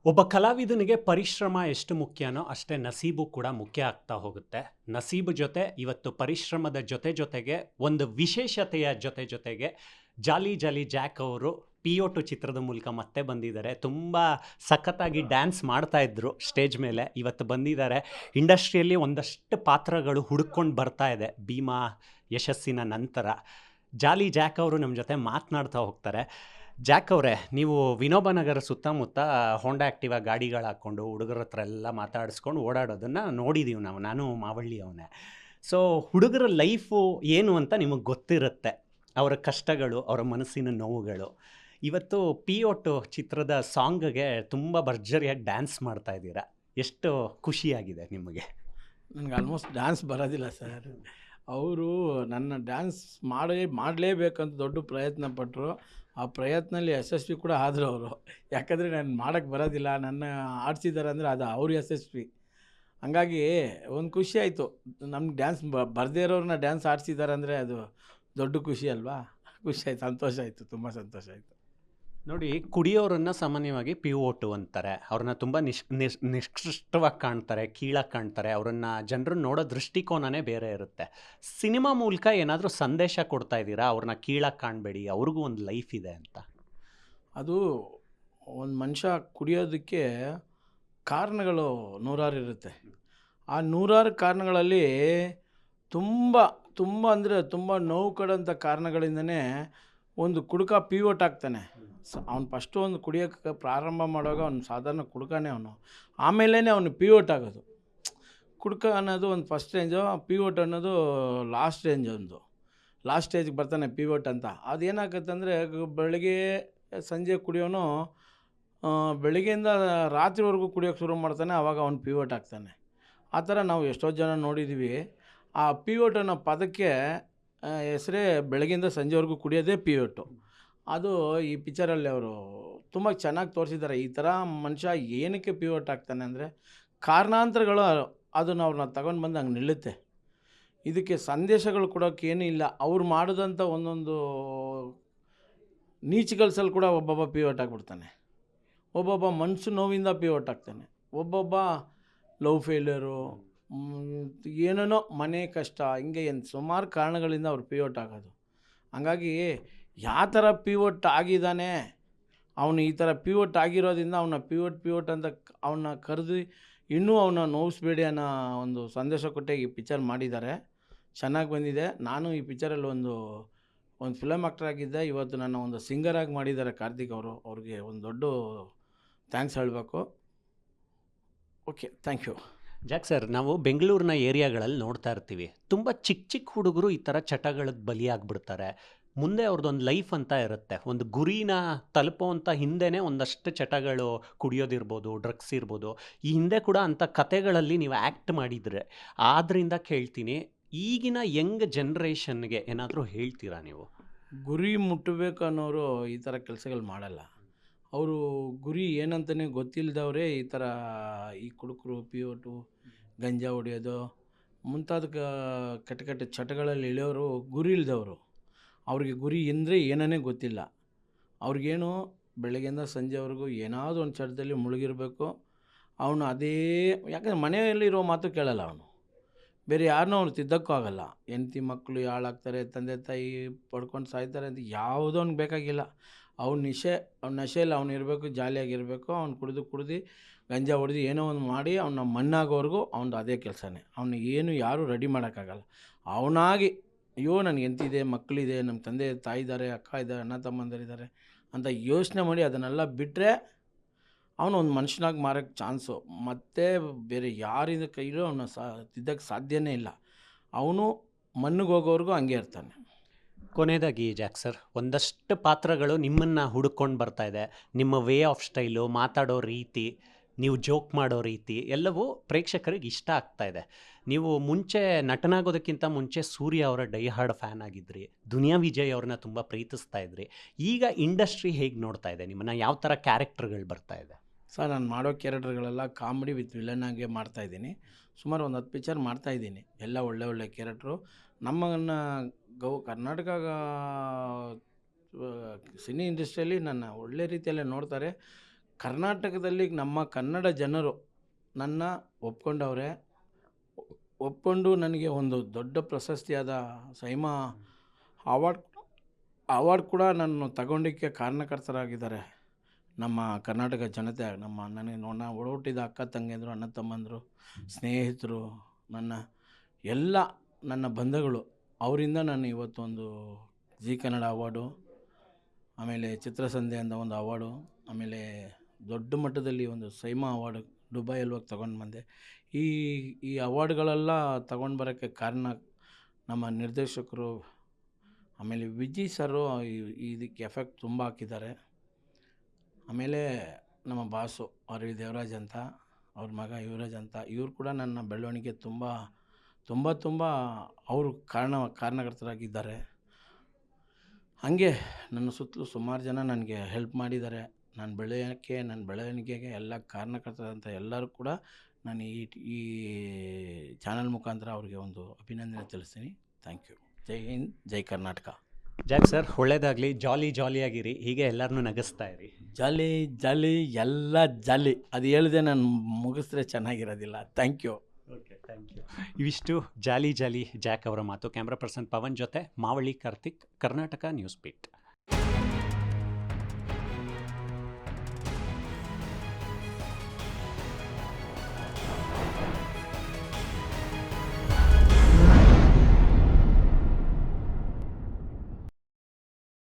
ಒಬ್ಬ ಕಲಾವಿದನಿಗೆ ಪರಿಶ್ರಮ ಎಷ್ಟು ಮುಖ್ಯನೋ ಅಷ್ಟೇ ನಸೀಬು ಕೂಡ ಮುಖ್ಯ ಆಗ್ತಾ ಹೋಗುತ್ತೆ. ನಸೀಬು ಜೊತೆ ಇವತ್ತು ಪರಿಶ್ರಮದ ಜೊತೆಗೆ ಒಂದು ವಿಶೇಷತೆಯ ಜೊತೆಗೆ ಜಾಲಿ ಜಾಲಿ ಜಾಕ್ ಅವರು ಪಿ.ಒ.2 ಚಿತ್ರದ ಮೂಲಕ ಮತ್ತೆ ಬಂದಿದ್ದಾರೆ. ತುಂಬ ಸಖತ್ತಾಗಿ ಡ್ಯಾನ್ಸ್ ಮಾಡ್ತಾ ಇದ್ರು ಸ್ಟೇಜ್ ಮೇಲೆ. ಇವತ್ತು ಬಂದಿದ್ದಾರೆ. ಇಂಡಸ್ಟ್ರಿಯಲ್ಲಿ ಒಂದಷ್ಟು ಪಾತ್ರಗಳು ಹುಡುಕೊಂಡು ಬರ್ತಾ ಇದೆ ಭೀಮಾ ಯಶಸ್ಸಿನ ನಂತರ. ಜಾಲಿ ಜಾಕ್ ಅವರು ನಮ್ಮ ಜೊತೆ ಮಾತನಾಡ್ತಾ ಹೋಗ್ತಾರೆ. ಜಾಕ್ ಅವರೇ, ನೀವು ವಿನೋಬ ನಗರ ಸುತ್ತಮುತ್ತ ಹೋಂಡಾ ಆಕ್ಟಿವಾ ಗಾಡಿಗಳು ಹಾಕ್ಕೊಂಡು ಹುಡುಗರ ಹತ್ರ ಎಲ್ಲ ಮಾತಾಡಿಸ್ಕೊಂಡು ಓಡಾಡೋದನ್ನು ನೋಡಿದ್ದೀವಿ ನಾವು. ನಾನು ಮಾವಳ್ಳಿ ಅವನೇ. ಸೊ ಹುಡುಗರ ಲೈಫು ಏನು ಅಂತ ನಿಮಗೆ ಗೊತ್ತಿರುತ್ತೆ, ಅವರ ಕಷ್ಟಗಳು, ಅವರ ಮನಸ್ಸಿನ ನೋವುಗಳು. ಇವತ್ತು ಪಿ.ಒ.2 ಚಿತ್ರದ ಸಾಂಗ್ಗೆ ತುಂಬ ಭರ್ಜರಿಯಾಗಿ ಡ್ಯಾನ್ಸ್ ಮಾಡ್ತಾ ಇದ್ದೀರಾ. ಎಷ್ಟು ಖುಷಿಯಾಗಿದೆ ನಿಮಗೆ? ನನಗೆ ಆಲ್ಮೋಸ್ಟ್ ಡ್ಯಾನ್ಸ್ ಬರೋದಿಲ್ಲ ಸರ್. ಅವರು ನನ್ನ ಡ್ಯಾನ್ಸ್ ಮಾಡಲೇಬೇಕಂತ ದೊಡ್ಡ ಪ್ರಯತ್ನ ಪಟ್ಟರು. ಆ ಪ್ರಯತ್ನದಲ್ಲಿ ಯಶಸ್ವಿ ಕೂಡ ಆದರು ಅವರು. ಯಾಕಂದರೆ ನಾನು ಮಾಡೋಕ್ಕೆ ಬರೋದಿಲ್ಲ, ನನ್ನ ಆಡಿಸಿದ್ದಾರೆ ಅಂದರೆ ಅದು ಅವ್ರು ಯಶಸ್ವಿ. ಹಂಗಾಗಿ ಒಂದು ಖುಷಿ ಆಯಿತು. ನಮ್ಗೆ ಡ್ಯಾನ್ಸ್ ಬರದೇ ಇರೋರನ್ನ ಡ್ಯಾನ್ಸ್ ಆಡಿಸಿದ್ದಾರೆ ಅಂದರೆ ಅದು ದೊಡ್ಡ ಖುಷಿ ಅಲ್ವಾ. ಖುಷಿ ಆಯಿತು, ಸಂತೋಷ ಆಯಿತು, ತುಂಬ ಸಂತೋಷ ಆಯಿತು. ನೋಡಿ, ಕುಡಿಯೋರನ್ನ ಸಾಮಾನ್ಯವಾಗಿ ಪಿ.ಒ.2 ಅಂತಾರೆ. ಅವ್ರನ್ನ ತುಂಬ ನಿಷ್ಕೃಷ್ಟವಾಗಿ ಕಾಣ್ತಾರೆ, ಕೀಳಾಗಿ ಕಾಣ್ತಾರೆ. ಅವರನ್ನ ಜನರು ನೋಡೋ ದೃಷ್ಟಿಕೋನನೇ ಬೇರೆ ಇರುತ್ತೆ. ಸಿನಿಮಾ ಮೂಲಕ ಏನಾದರೂ ಸಂದೇಶ ಕೊಡ್ತಾ ಇದ್ದೀರಾ, ಅವ್ರನ್ನ ಕೀಳಾಗಿ ಕಾಣಬೇಡಿ, ಅವ್ರಿಗೂ ಒಂದು ಲೈಫ್ ಇದೆ ಅಂತ? ಅದು ಒಂದು ಮನುಷ್ಯ ಕುಡಿಯೋದಕ್ಕೆ ಕಾರಣಗಳು ನೂರಾರು ಇರುತ್ತೆ. ಆ ನೂರಾರು ಕಾರಣಗಳಲ್ಲಿ ತುಂಬ ತುಂಬ ಅಂದರೆ ತುಂಬ ನೋವು ಕೊಡೋಂಥ ಕಾರಣಗಳಿಂದನೇ ಒಂದು ಕುಡುಕ ಪಿ.ಒ.2 ಆಗ್ತಾನೆ. ಅವ್ನು ಫಸ್ಟು ಒಂದು ಕುಡಿಯೋಕ್ಕೆ ಪ್ರಾರಂಭ ಮಾಡುವಾಗ ಅವ್ನು ಸಾಧಾರಣ ಕುಡುಕನೇ ಅವನು. ಆಮೇಲೇ ಅವನು ಪಿ.ಒ.2 ಆಗೋದು. ಕುಡುಕ ಅನ್ನೋದು ಒಂದು ಫಸ್ಟ್ ರೇಂಜು, ಪಿ.ಒ.2 ಅನ್ನೋದು ಲಾಸ್ಟ್ ರೇಂಜ್. ಒಂದು ಲಾಸ್ಟ್ ಸ್ಟೇಜ್ಗೆ ಬರ್ತಾನೆ ಪಿ.ಒ.2 ಅಂತ. ಅದೇನಾಗುತ್ತೆ ಅಂದರೆ ಬೆಳಗ್ಗೆ ಸಂಜೆ ಕುಡಿಯೋನು ಬೆಳಗ್ಗೆಯಿಂದ ರಾತ್ರಿವರೆಗೂ ಕುಡಿಯೋಕ್ಕೆ ಶುರು ಮಾಡ್ತಾನೆ. ಆವಾಗ ಅವ್ನು ಪಿ.ಒ.2 ಆಗ್ತಾನೆ. ಆ ಥರ ನಾವು ಎಷ್ಟೋ ಜನ ನೋಡಿದ್ದೀವಿ. ಆ ಪಿ.ಒ.2 ಅನ್ನೋ ಪದಕ್ಕೆ ಹೆಸರೇ ಬೆಳಗ್ಗೆಯಿಂದ ಸಂಜೆವರೆಗೂ ಕುಡಿಯೋದೇ ಪಿ.ಒ.2. ಅದು ಈ ಪಿಕ್ಚರಲ್ಲಿ ಅವರು ತುಂಬ ಚೆನ್ನಾಗಿ ತೋರಿಸಿದ್ದಾರೆ. ಈ ಥರ ಮನುಷ್ಯ ಏನಕ್ಕೆ ಪಿ.ಒ.2 ಆಗ್ತಾನೆ ಅಂದರೆ ಕಾರಣಾಂತರಗಳು ಅದನ್ನು ಅವ್ರನ್ನ ತಗೊಂಡು ಬಂದು ಹಂಗೆ ನಿಲ್ಲುತ್ತೆ. ಇದಕ್ಕೆ ಸಂದೇಶಗಳು ಕೊಡೋಕ್ಕೇನೂ ಇಲ್ಲ. ಅವ್ರು ಮಾಡಿದಂಥ ಒಂದೊಂದು ನೀಚ ಕೆಲಸಲ್ಲಿ ಕೂಡ ಒಬ್ಬೊಬ್ಬ ಪಿ.ಒ.2 ಆಗಿಬಿಡ್ತಾನೆ. ಒಬ್ಬೊಬ್ಬ ಮನಸ್ಸು ನೋವಿಂದ ಪಿ.ಒ.2 ಆಗ್ತಾನೆ. ಒಬ್ಬೊಬ್ಬ ಲವ್ ಫೇಲ್ಯೂರು, ಏನೇನೋ ಮನೆ ಕಷ್ಟ, ಹಿಂಗೆ ಸುಮಾರು ಕಾರಣಗಳಿಂದ ಅವ್ರು ಪಿ.ಒ.2 ಆಗೋದು. ಹಂಗಾಗಿ ಯಾವ ಥರ ಪಿ.ಒ.2 ಆಗಿದ್ದಾನೆ, ಅವನು ಈ ಥರ ಪಿ.ಒ.2 ಆಗಿರೋದ್ರಿಂದ ಅವನ್ನ ಪಿ.ಒ.2 ಅಂತ ಅವನ್ನ ಕರೆದು ಇನ್ನೂ ಅವನ್ನ ನೋವಿಸ್ಬೇಡಿ ಅನ್ನೋ ಒಂದು ಸಂದೇಶ ಕೊಟ್ಟೆ ಈ ಪಿಕ್ಚರ್ ಮಾಡಿದ್ದಾರೆ. ಚೆನ್ನಾಗಿ ಬಂದಿದೆ. ನಾನು ಈ ಪಿಕ್ಚರಲ್ಲಿ ಒಂದು ಫಿಲಮ್ ಆ್ಯಕ್ಟರ್ ಆಗಿದ್ದೆ. ಇವತ್ತು ನನ್ನ ಒಂದು ಸಿಂಗರಾಗಿ ಮಾಡಿದ್ದಾರೆ ಕಾರ್ತಿಕ್ ಅವರು. ಅವ್ರಿಗೆ ಒಂದು ದೊಡ್ಡ ಥ್ಯಾಂಕ್ಸ್ ಹೇಳಬೇಕು. Okay, thank you. Jack sir, ನಾವು ಬೆಂಗಳೂರಿನ ಏರಿಯಾಗಳಲ್ಲಿ ನೋಡ್ತಾ ಇರ್ತೀವಿ, ತುಂಬ ಚಿಕ್ಕ ಹುಡುಗರು ಈ ಥರ ಚಟಗಳಿಗೆ ಬಲಿಯಾಗ್ಬಿಡ್ತಾರೆ. ಮುಂದೆ ಅವ್ರದ್ದೊಂದು ಲೈಫ್ ಅಂತ ಇರುತ್ತೆ. ಒಂದು ಗುರಿನ ತಲುಪೋವಂಥ ಹಿಂದೆನೇ ಒಂದಷ್ಟು ಚಟಗಳು, ಕುಡಿಯೋದಿರ್ಬೋದು, ಡ್ರಗ್ಸ್ ಇರ್ಬೋದು, ಈ ಹಿಂದೆ ಕೂಡ ಅಂಥ ಕತೆಗಳಲ್ಲಿ ನೀವು ಆ್ಯಕ್ಟ್ ಮಾಡಿದರೆ. ಆದ್ದರಿಂದ ಕೇಳ್ತೀನಿ, ಈಗಿನ ಯಂಗ್ ಜನ್ರೇಷನ್ಗೆ ಏನಾದರೂ ಹೇಳ್ತೀರಾ ನೀವು? ಗುರಿ ಮುಟ್ಟಬೇಕು ಅನ್ನೋರು ಈ ಥರ ಕೆಲಸಗಳು ಮಾಡಲ್ಲ. ಅವರು ಗುರಿ ಏನಂತಲೇ ಗೊತ್ತಿಲ್ಲದವರೇ ಈ ಥರ ಈ ಕುಡುಕರು, ಪಿ.ಒ.2, ಗಂಜಾ ಹೊಡೆಯೋದು ಮುಂತಾದ ಕೆಟ್ಟ ಚಟಗಳಲ್ಲಿ ಇಳಿಯೋರು ಗುರಿ ಇಲ್ಲದವರು. ಅವ್ರಿಗೆ ಗುರಿ ಅಂದರೆ ಏನನ್ನೇ ಗೊತ್ತಿಲ್ಲ. ಅವ್ರಿಗೇನು ಬೆಳಗ್ಗೆಯಿಂದ ಸಂಜೆವರೆಗೂ ಏನಾದರೂ ಒಂದು ಚಟದಲ್ಲಿ ಮುಳುಗಿರಬೇಕು. ಅವನು ಅದೇ, ಯಾಕಂದರೆ ಮನೆಯಲ್ಲಿರೋ ಮಾತು ಕೇಳಲ್ಲ ಅವನು. ಬೇರೆ ಯಾರನ್ನೂ ಅವ್ನು ತಿದ್ದಕ್ಕೂ ಆಗಲ್ಲ. ಹೆಂಡತಿ ಮಕ್ಕಳು ಹಾಳಾಗ್ತಾರೆ, ತಂದೆ ತಾಯಿ ಪಡ್ಕೊಂಡು ಸಾಯ್ತಾರೆ ಅಂತ ಯಾವುದೂ ಅವ್ನಿಗೆ ಬೇಕಾಗಿಲ್ಲ. ಅವ್ನ ನಶೆಯಲ್ಲಿ ಅವ್ನು ಇರಬೇಕು, ಜಾಲಿಯಾಗಿರಬೇಕು. ಅವ್ನು ಕುಡ್ದು ಗಂಜಾ ಹೊಡೆದು ಏನೋ ಒಂದು ಮಾಡಿ ಅವನ್ನ ಮಣ್ಣಾಗೋವರೆಗೂ ಅವ್ನದು ಅದೇ ಕೆಲಸನೇ. ಅವನು ಏನು ಯಾರೂ ರೆಡಿ ಮಾಡೋಕ್ಕಾಗಲ್ಲ. ಅವನಾಗಿ ಅಯ್ಯೋ ನನಗೆ ಎಂತಿದೆ, ಮಕ್ಕಳಿದೆ, ನಮ್ಮ ತಂದೆ ತಾಯಿ ಇದ್ದಾರೆ, ಅಕ್ಕ ಇದ್ದಾರೆ, ಅಣ್ಣ ತಮ್ಮಂದಿರಿದ್ದಾರೆ ಅಂತ ಯೋಚನೆ ಮಾಡಿ ಅದನ್ನೆಲ್ಲ ಬಿಟ್ಟರೆ ಅವನು ಒಂದು ಮನುಷ್ಯನಾಗಿ ಮಾರೋಕ್ಕೆ ಚಾನ್ಸು. ಮತ್ತು ಬೇರೆ ಯಾರಿಂದ ಕೈಲೂ ಅವನ್ನ ತಿದ್ದಕ್ಕೆ ಸಾಧ್ಯನೇ ಇಲ್ಲ. ಅವನು ಮಣ್ಣಿಗೆ ಹೋಗೋವರೆಗೂ ಹಂಗೆ ಇರ್ತಾನೆ. ಕೊನೆಯದಾಗಿ ಜಾಕ್ ಸರ್, ಒಂದಷ್ಟು ಪಾತ್ರಗಳು ನಿಮ್ಮನ್ನು ಹುಡುಕೊಂಡು ಬರ್ತಾ ಇದೆ. ನಿಮ್ಮ ವೇ ಆಫ್ ಸ್ಟೈಲು, ಮಾತಾಡೋ ರೀತಿ, ನೀವು ಜೋಕ್ ಮಾಡೋ ರೀತಿ ಎಲ್ಲವೂ ಪ್ರೇಕ್ಷಕರಿಗೆ ಇಷ್ಟ ಆಗ್ತಾ ಇದೆ. ನೀವು ಮುಂಚೆ ನಟನಾಗೋದಕ್ಕಿಂತ ಮುಂಚೆ ಸೂರ್ಯ ಅವರ dye hard fan ಆಗಿದ್ರಿ, Duniya Vijay ಅವ್ರನ್ನ ತುಂಬ ಪ್ರೀತಿಸ್ತಾ ಇದ್ರಿ. ಈಗ ಇಂಡಸ್ಟ್ರಿ ಹೇಗೆ ನೋಡ್ತಾ ಇದೆ ನಿಮ್ಮನ್ನು? ಯಾವ ಥರ ಕ್ಯಾರೆಕ್ಟರ್ಗಳು ಬರ್ತಾ ಇದೆ? ಸರ್, ನಾನು ಮಾಡೋ ಕ್ಯಾರೆಕ್ಟರ್ಗಳೆಲ್ಲ ಕಾಮಿಡಿ ವಿತ್ ವಿಲನ್ನಾಗೆ ಮಾಡ್ತಾಯಿದ್ದೀನಿ. ಸುಮಾರು ಒಂದು 10 ಪಿಕ್ಚರ್ ಮಾಡ್ತಾಯಿದ್ದೀನಿ. ಎಲ್ಲ ಒಳ್ಳೆ ಕ್ಯಾರೆಕ್ಟ್ರು. ನಮ್ಮನ್ನು ಕರ್ನಾಟಕ ಸಿನಿ ಇಂಡಸ್ಟ್ರಿಯಲ್ಲಿ ನನ್ನ ಒಳ್ಳೆ ರೀತಿಯಲ್ಲೇ ನೋಡ್ತಾರೆ. ಕರ್ನಾಟಕದಲ್ಲಿ ನಮ್ಮ ಕನ್ನಡ ಜನರು ನನ್ನ ಒಪ್ಕೊಂಡವ್ರೆ. ಒಪ್ಕೊಂಡು ನನಗೆ ಒಂದು ದೊಡ್ಡ ಪ್ರಶಸ್ತಿಯಾದ ಸೈಮಾ ಅವಾರ್ಡ್ ಕೂಡ ನಾನು ತಗೊಂಡಿಕ್ಕೆ ಕಾರಣಕರ್ತರಾಗಿದ್ದಾರೆ ನಮ್ಮ ಕರ್ನಾಟಕ ಜನತೆ. ನನಗೆ ಒಡಹುಟ್ಟಿದ ಅಕ್ಕ ತಂಗಿಯಂದರು, ಅಣ್ಣ ತಮ್ಮಂದರು, ಸ್ನೇಹಿತರು, ನನ್ನ ಬಂಧುಗಳು, ಅವರಿಂದ ನಾನು ಇವತ್ತೊಂದು ಜಿ ಕನ್ನಡ ಅವಾರ್ಡು, ಆಮೇಲೆ ಚಿತ್ರಸಂಧೆ ಅಂತ ಒಂದು ಅವಾರ್ಡು, ಆಮೇಲೆ ದೊಡ್ಡ ಮಟ್ಟದಲ್ಲಿ ಒಂದು ಸೈಮಾ ಅವಾರ್ಡು ದುಬೈಯಲ್ಲಿ ಹೋಗಿ ತೊಗೊಂಡು ಬಂದೆ. ಈ ಅವಾರ್ಡ್ಗಳೆಲ್ಲ ತೊಗೊಂಡು ಬರೋಕ್ಕೆ ಕಾರಣ ನಮ್ಮ ನಿರ್ದೇಶಕರು, ಆಮೇಲೆ ವಿಜಯ್ ಸರು ಇದಕ್ಕೆ ಎಫೆಕ್ಟ್ ತುಂಬ ಹಾಕಿದ್ದಾರೆ. ಆಮೇಲೆ ನಮ್ಮ ಬಾಸು ಆರ್ ವಿ ದೇವರಾಜ್ ಅಂತ, ಅವ್ರ ಮಗ ಯುವರಾಜ್ ಅಂತ, ಇವರು ಕೂಡ ನನ್ನ ಬೆಳವಣಿಗೆ ತುಂಬ ಅವರು ಕಾರಣಕರ್ತರಾಗಿದ್ದಾರೆ. ಹಾಗೆ ನನ್ನ ಸುತ್ತಲೂ ಸುಮಾರು ಜನ ನನಗೆ ಹೆಲ್ಪ್ ಮಾಡಿದ್ದಾರೆ. ನನ್ನ ಬೆಳವಣಿಗೆಗೆ ಎಲ್ಲ ಕಾರಣಕರ್ತರಾದಂಥ ಎಲ್ಲರೂ ಕೂಡ ನಾನು ಈ ಚಾನಲ್ ಮುಖಾಂತರ ಅವ್ರಿಗೆ ಒಂದು ಅಭಿನಂದನೆ ತಿಳಿಸ್ತೀನಿ. Thank you. Jai Hind, Jai Karnataka. Jack sir, ಒಳ್ಳೇದಾಗಲಿ. ಜಾಲಿಯಾಗಿರಿ, ಹೀಗೆ ಎಲ್ಲರನ್ನೂ ನಗಿಸ್ತಾ ಇರಿ. ಜಾಲಿ ಎಲ್ಲ ಜಾಲಿ. ಅದು ಹೇಳಿದೆ ನಾನು ಮುಗಿಸಿದ್ರೆ ಚೆನ್ನಾಗಿರೋದಿಲ್ಲ. Thank you. Okay, thank you. ಇವಿಷ್ಟು ಜಾಲಿ ಜಾಕ್ ಅವರ ಮಾತು. ಕ್ಯಾಮ್ರಾ ಪರ್ಸನ್ ಪವನ್ ಜೊತೆ ಮಾವಳಿ ಕಾರ್ತಿಕ್, ಕರ್ನಾಟಕ ನ್ಯೂಸ್ ಬೀಟ್.